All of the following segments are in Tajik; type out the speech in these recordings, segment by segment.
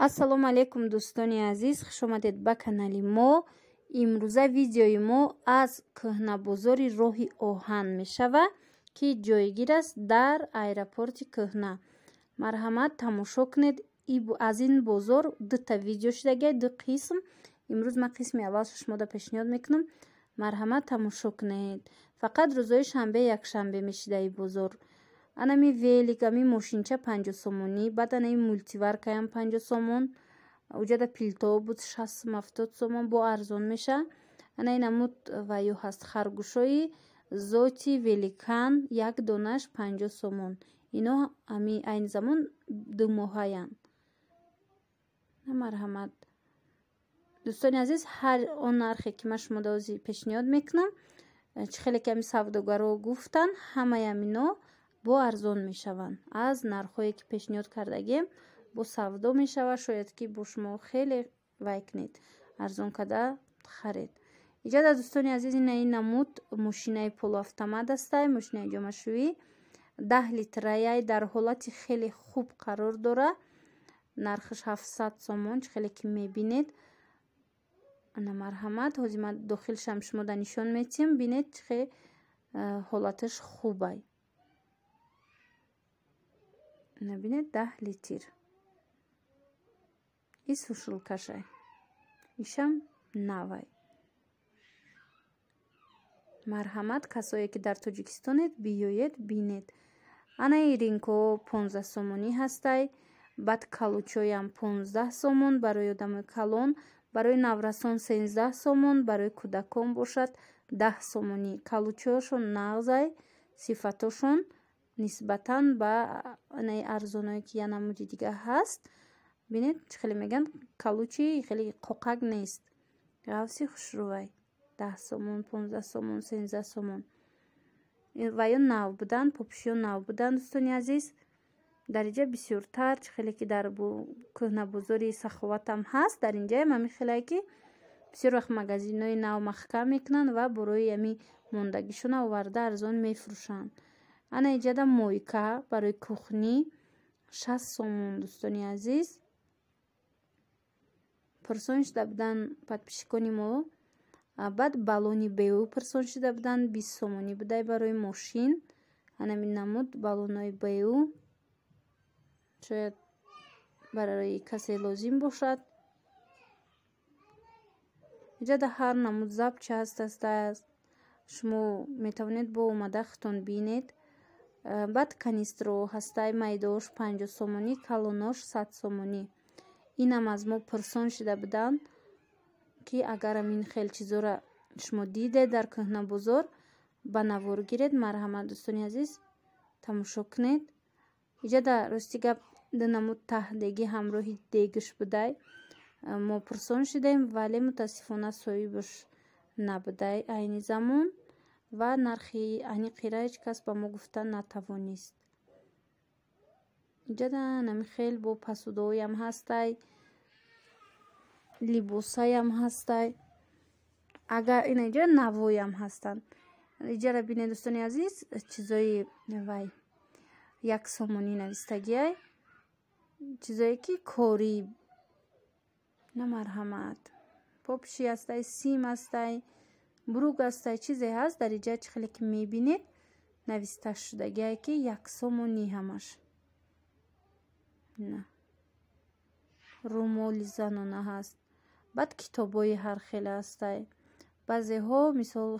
ассалому алайкум дӯстони азиз, хушомадед ба канали мо. имрӯза видеои мо аз кӯҳнабозори роҳи оҳан мешавад, ки ҷойгир аст дар аэропорти кӯҳна. марҳамат тамошо кунед. Аз ин бозор дута видео шудагай, ду қисм. имрӯз ман қисми аввалшо шумода пешниҳод мекунам. марҳамат тамошо кунед. фақат рӯзҳои шанбе якшанбе мешуда и бозор. анами велик, ами мошинча 50 сомонӣ, баъд анами мультиваркаям 50 сомон, уҷада пилтоо буд 60-70 сомон, бо арзон меша. ана инамуд ваю ҳаст харгушои зоти великан, як донаш 50 сомон. ино ами айни замон 2 моҳаянд. марҳамат дӯстони азиз, ҳар он нархе ки ман шумо дози пешниҳод мекунам, чӣ хеле ки ами савдогаро гуфтан, ҳамаям ино бо арзон мешаванд. аз нархҳое ки пешниҳод кардагем бо савдо мешавад. шояд ки бо шумо хеле вай кунед, арзон када харед. иҷода дӯстони азиз, ин намуд мошинаи полуавтомат астай, мошинаи ҷомашӯӣ 10 литраяй дар ҳолати хеле хуб қарор дора. нархаш 700 сомон, чӣ хеле ки мебинед. ана марҳамат, ҳозир ман дохилшам шумода нишон метиҳам, бинед чӣ хеле ҳолаташ хубай. набинед 10 литр. и сушилкашай ишам навай. марҳамат, касое ки дар тоҷикистонед биёед бинед. ана иринко 15 сомонӣ ҳастай. баъд калучоям 15 сомон барои одамои калон, барои наврасон 13 сомон, барои кӯдакон бошад 10 сомонӣ. калучоашон нағзай, сифатошон нисбатан ба анаи арзоное ки я намуди дига ҳаст. бинед чӣ хеле меган, калучи хеле қоқак нест. ғавси хушрӯвай 10 сомон, 15 сомон, 13 сомон. ваё нав будан, попишиё нав будан дӯстони азиз. дариҷа бисёртар, чӣ хеле ки дар кӯҳнабозори саховатам ҳаст. дар инҷаям ами хеле ки бисёр вақт магазинои нав маҳкам мекунанд ва борои ами мондагишона оварда арзон мефурӯшанд. ана иҷада мойка барои кухнӣ 60 сомон дӯстони азиз. пурсон шуда будан подписчикони мо. баъд баллони беу пурсон шуда будан 20 сомонӣ будай барои мошин. анами намуд баллонои беу, шояд барои касе лозим бошад. иҷада ҳар намуд запча ҳаст. шумо метавонед бо омадахтон бинед. баъд канистро ҳастай, майдош 50 сомонӣ, калонош 100 сомонӣ. инам аз мо пурсон шуда будан, ки агарам ин хел чизора шумо дидед дар кӯҳнабозор, ба навор гиред. марҳамат дӯстони азиз, тамошо кунед. иҷада рости гап ду намуд таҳдеги ҳамроҳи дегиш будай. мо пурсон шудаем, вале мутаассифона соҳибаш набудай айни замон, ва нархи айни қира ҳеҷ кас ба мо гуфта натавонист. иҷада нами хел бо пасудоям ҳастай, либосаям ҳастай. агар ина иҷа навоям ҳастанд. иҷара бинед дӯстони азиз, чизои вай 1 сомонӣ навистагиай, чизое ки кори. на марҳамат, попиши ҳастай, сим ҳастай, буруг ҳастай, чизе ҳаст. дар иҷа чӣ хеле ки мебинед нависта шудагиай ки 1 сомонӣ ҳамаш. на румоли занона ҳаст. баъд китобои ҳар хеле ҳастай. баъзеҳо мисол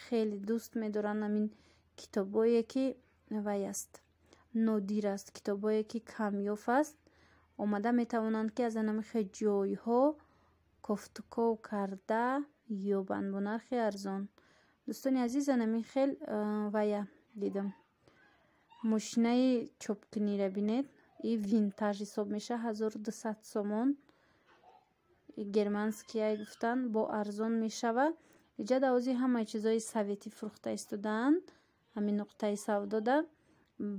хеле дӯст медоранд амин китобое ки вай аст, нодир аст, китобое ки камёф аст. омада метавонанд ки аз анамихе ҷойҳо кофтуков карда ёбанд бо нархи арзон. дӯстони азиз, анамин хел вая дидам. мошинаи чопкунира бинед, и винтаж ҳисоб меша 1200 сомон. германскияй гуфтан бо арзон мешава. иҷада ҳозир ҳамаи чизои советӣ фурӯхта истодаанд ҳамин нуқтаи савдода.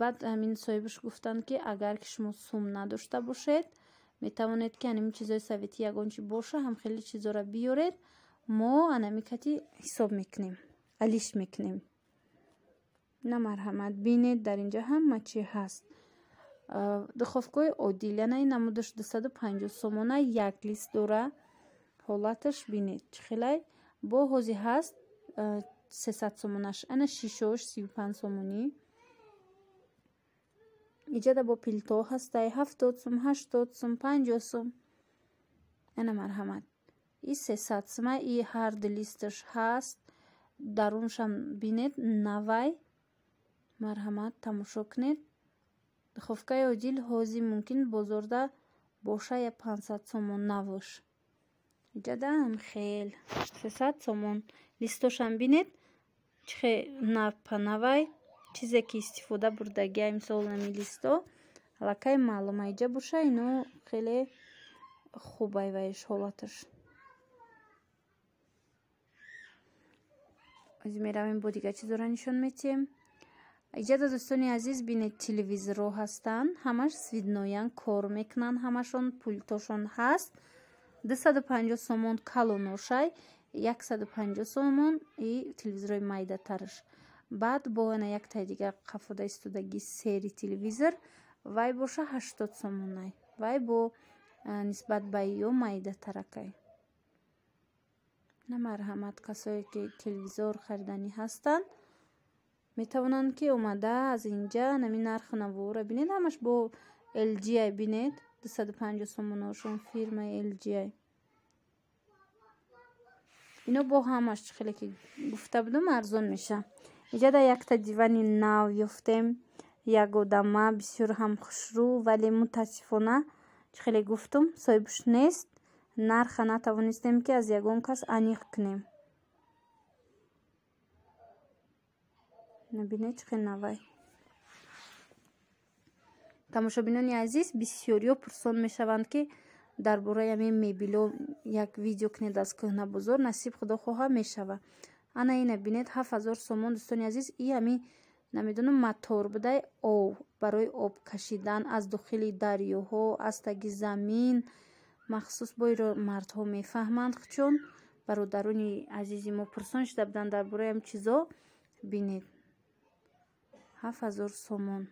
баъд ҳамин соҳибаш гуфтанд ки агар ки шумо сум надошта бошед, метавонед ки анами чизои советӣ ягон чи боша ҳам хеле чизора биёред. мо анами кати ҳисоб мекунем, алиш мекунем. на марҳамат, бинед дар инҷа ҳама чи ҳаст. духовкаи оддил, яъне намудаш 250 сомона як лист дора. ҳолаташ бинед чӣ хелай бо ҳози ҳаст 300 сомонаш ана шишош 35 сомонӣ. иҷада бо пилто ҳастай 70 сум 80 сум 50 сум. ана марҳамат и 300 сума и ҳар ду листаш ҳаст. даруншам бинед навай. марҳамат тамошо кунед. духовкаи оддил ҳози мумкин бозорда боша я 500 сомон навуш. иҷадаам хел 300 сомон. листошам бинед чихе навпанавай чизе ки истифода бурдагия мисол нами листо аллакай маълума иҷа боша ино хеле хубай вайш ҳолаташ. ози меравем бо дигар чизора нишон метиҳем. иҷада дӯстони азиз бинед телевизорҳо ҳастанд ҳамаш свидноян кор мекунанд ҳамашон пултошон ҳаст. 250 сомон калоношай 150 сомон и телевизори майдатараш. баъд бо ана яктай дигар қафода истодаги сери телевизор вай боша 80 сомонай. вай бо нисбат ба ё майдатаракай. на марҳамат касое ки телевизор хариданӣ ҳастанд метавонанд ки омада аз инҷа нами нарху навора бинед ҳамаш бо LG бинед 250 сомоношон фирмаи LG. ино бо ҳамаш чӣ хеле ки гуфта будам арзон меша. иҷада якта дивани нав ёфтем ягодама бисёр ҳам хушрӯ вале мутаассифона чӣ хеле гуфтум соҳибаш нест. нарха натавонистем ки аз ягон кас аниқ кунем. набинед чӣ хеле навай. тамошобинони азиз бисёриё пурсон мешаванд ки дар бораи ҳамин мебело як видео кунед аз кӯҳнабозор. насиб худо хоҳа мешава. ана ина бинед 7000 сомон дӯстони азиз. и ҳамин намедонам мотор будай ов барои об кашидан аз дохили дарёҳо аз таги замин махсус бо иро мардҳо мефаҳманд. чун бародарони азизи мо пурсон шуда буданд дар бораи ҳам чизо. бинед 7000 сомон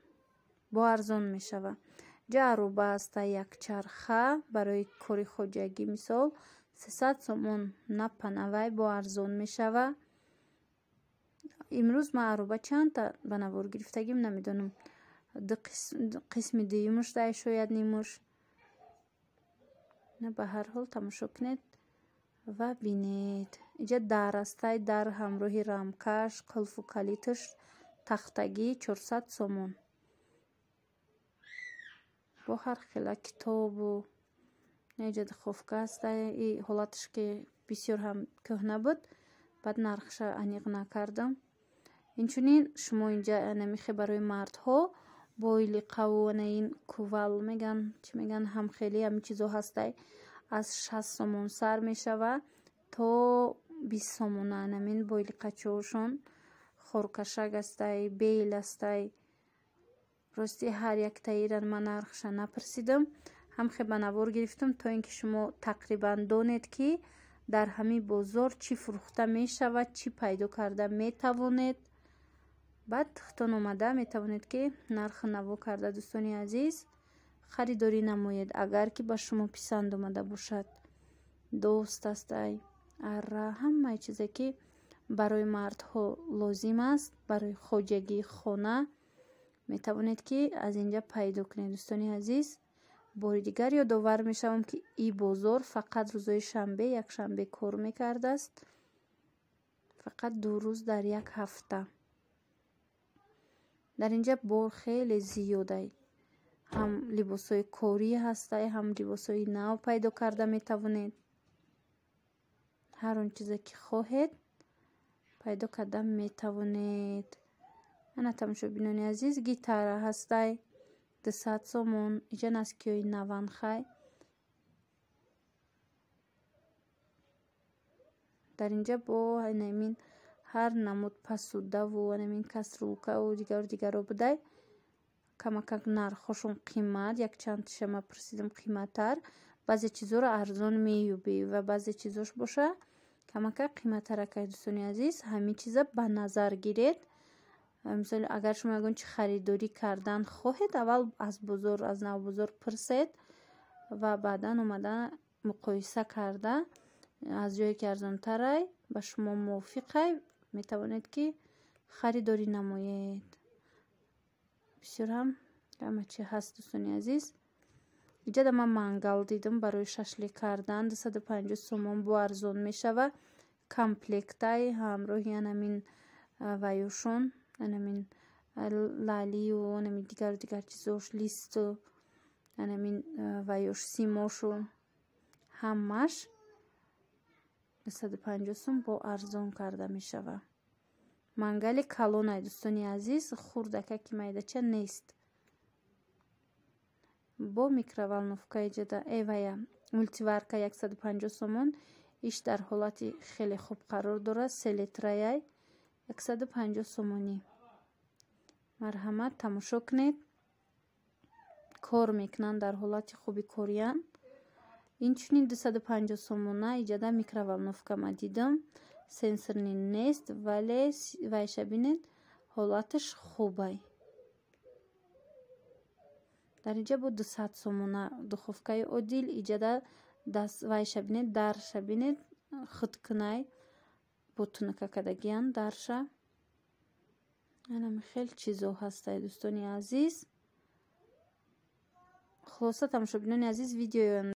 бо арзон мешава. ҷаъруба аста якчарха барои кори хоҷагӣ мисол 300 сомон напанавай бо арзон мешава. имрӯз ман аруба чанда ба навор гирифтагим намедонам. қисми дуюмуш дай шояд нимуш. на ба ҳар ҳол тамошо кунед ва бинед. иҷа дар астай дар ҳамроҳи рамкаш қулфу калиташ тахтагӣ 400 сомон. бо ҳар хела китобу иҷа духовка астай и ҳолаташ ки бисёр ҳам кӯҳна буд баъд нархша аниқ накардам. инчунин шумо инҷа намихе барои мардҳо бо илиқаву ин кувал меган чӣ меган ҳамхели ҳамин чизо ҳастай аз 60 сомон сар мешава то 20 сомона. намин бо илиқачаошон хоркашак астай бел астай. рости ҳар яктаира ман нархша напурсидам. ҳамхе ба навор гирифтам то ин ки шумо тақрибан донед ки дар ҳамин бозор чӣ фурӯхта мешавад чӣ пайдо карда метавонед. баъд хитон омада метавонед ки нарху наво карда дӯстони азиз харидорӣ намоед агар ки ба шумо писанд омада бошад. дост астай арра ҳамаи чизе ки барои мардҳо лозим аст барои хоҷагии хона метавонед ки аз инҷа пайдо кунед. дӯстони азиз бори дигар ёдовар мешавам ки и бозор фақат рӯзои шанбе якшанбе кор мекардааст. фақат 2 рӯз дар як ҳафта. дар инҷа бор хеле зиёдай. ҳам либосҳои корӣ ҳастай ҳам либосҳои нав пайдо карда метавонед. ҳар он чизе ки хоҳед пайдо карда метавонед. ана тамошобинони азиз гитара ҳастай 200 сомон. иҷа наскиёи наванхай. дар инҷа бо намин ҳар намуд пасудаву намин каструлкаву дигаро будай камакак нархошон қимат якчанд шама пурсидам қиматтар. баъзе чизоро арзон меёбӣ ва баъзе чизош боша камакак қиматтаракай. дӯстони азиз ҳамин чиза ба назар гиред мисоли агар шумо ягон чи харидорӣ кардан хоҳед, аввал аз бозор, аз навбозор пурсед ва баъдан омада муқоиса карда аз ҷое ки арзонтарай ба шумо мувофиқай метавонед ки харидорӣ намоед. бисёр ҳам ҳама чи ҳаст. дӯстони азиз, иҷода ман мангал дидам барои шашлик кардан 250 сомон бо арзон мешава. комплектай ҳамроҳи анамин ваёшон, анамин лалию, анамин дигар чизош, листу, анамин ваёш симошу ҳамаш 250 сом бо арзон карда мешава. мангали калонай дӯстони азиз, хурдака ки майдача нест. бо микроволновка иҷода эвая мультиварка 150 сомон. иш дар ҳолати хеле хуб қарор дорад. 3 литраяй 150 сомонӣ. марҳамат тамошо кунед. кор мекунанд, дар ҳолати хуби кориян. инчунин 250 сомона иҷода микроволновка ма дидам. сенсорни нест, вале вайша бинед ҳолаташ хубай. дар инҷа бо 200 сомона духовкаи одил иҷода даст вайша бинед, дарша бинед худкунай бутунка кадагиян дарша. анами хел чизо ҳастай дӯстони азиз. хулоса тамошобинони азиз, видеои